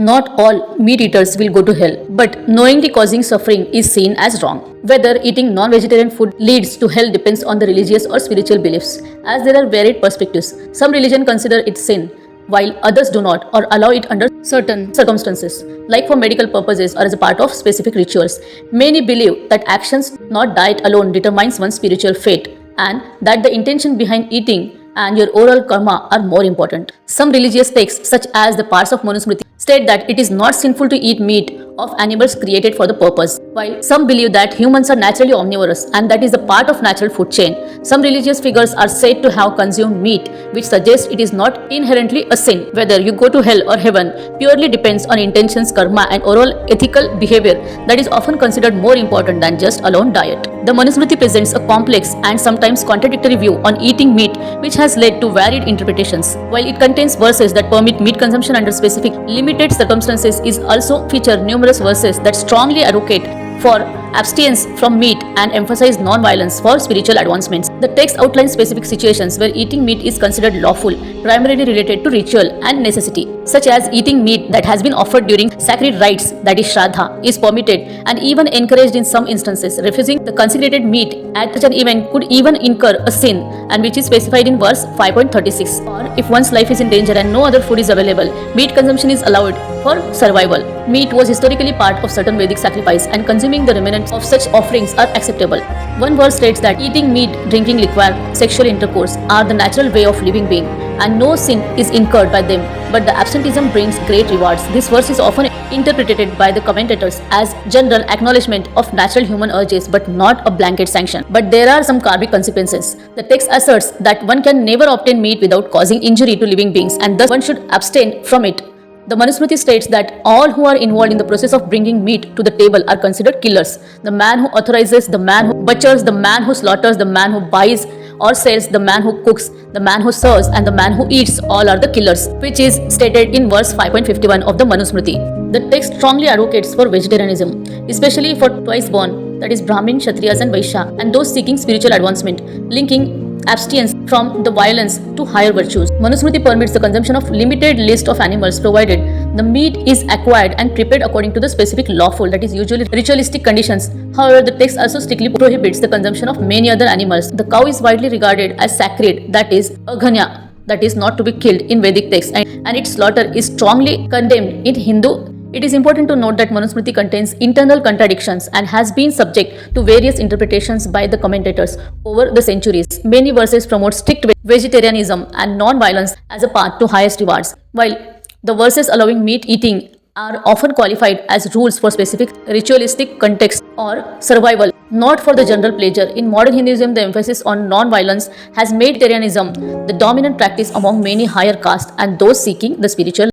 Not all meat eaters will go to hell, but knowingly causing suffering is seen as wrong. Whether eating non-vegetarian food leads to hell depends on the religious or spiritual beliefs, as there are varied perspectives. Some religions consider it sin, while others do not or allow it under certain circumstances, like for medical purposes or as a part of specific rituals. Many believe that actions, not diet alone, determines one's spiritual fate, and that the intention behind eating and your overall karma are more important. Some religious texts, such as the parts of Manusmriti, state that it is not sinful to eat meat of animals created for the purpose, while some believe that humans are naturally omnivorous and that is the part of natural food chain. Some religious figures are said to have consumed meat, which suggests it is not inherently a sin. Whether you go to hell or heaven purely depends on intentions, karma, and overall ethical behavior that is often considered more important than just alone diet. The Manusmriti presents a complex and sometimes contradictory view on eating meat, which has led to varied interpretations. While it contains verses that permit meat consumption under specific limited circumstances, it also features numerous verses that strongly advocate for abstinence from meat and emphasize non-violence for spiritual advancements. The text outlines specific situations where eating meat is considered lawful, primarily related to ritual and necessity, such as eating meat that has been offered during sacred rites, that is Shraddha, is permitted and even encouraged in some instances. Refusing the consecrated meat at such an event could even incur a sin, and which is specified in verse 5.36. Or if one's life is in danger and no other food is available, meat consumption is allowed for survival. Meat was historically part of certain Vedic sacrifice, and consuming the remnants of such offerings are acceptable. One verse states that eating meat, drinking liquor, sexual intercourse are the natural way of living being, and no sin is incurred by them, but the abstinence brings great rewards. This verse is often interpreted by the commentators as general acknowledgement of natural human urges, but not a blanket sanction. But there are some karmic consequences. The text asserts that one can never obtain meat without causing injury to living beings, and thus one should abstain from it. The Manusmriti states that all who are involved in the process of bringing meat to the table are considered killers. The man who authorizes, the man who butchers, the man who slaughters, the man who buys or sells, the man who cooks, the man who serves, and the man who eats, all are the killers, which is stated in verse 5.51 of the Manusmriti. The text strongly advocates for vegetarianism, especially for twice born, that is Brahmin, Kshatriyas, and Vaishya, and those seeking spiritual advancement, linking abstinence from the violence to higher virtues. Manusmriti permits the consumption of limited list of animals provided the meat is acquired and prepared according to the specific lawful, that is usually ritualistic conditions. However, the text also strictly prohibits the consumption of many other animals. The cow is widely regarded as sacred, that is aghanya, that is not to be killed in Vedic texts, and its slaughter is strongly condemned in Hindu. It is important to note that Manusmriti contains internal contradictions and has been subject to various interpretations by the commentators over the centuries. Many verses promote strict vegetarianism and non-violence as a path to highest rewards, while the verses allowing meat eating are often qualified as rules for specific ritualistic context or survival, not for the general pleasure. In modern Hinduism, the emphasis on non-violence has made vegetarianism the dominant practice among many higher castes and those seeking the spiritual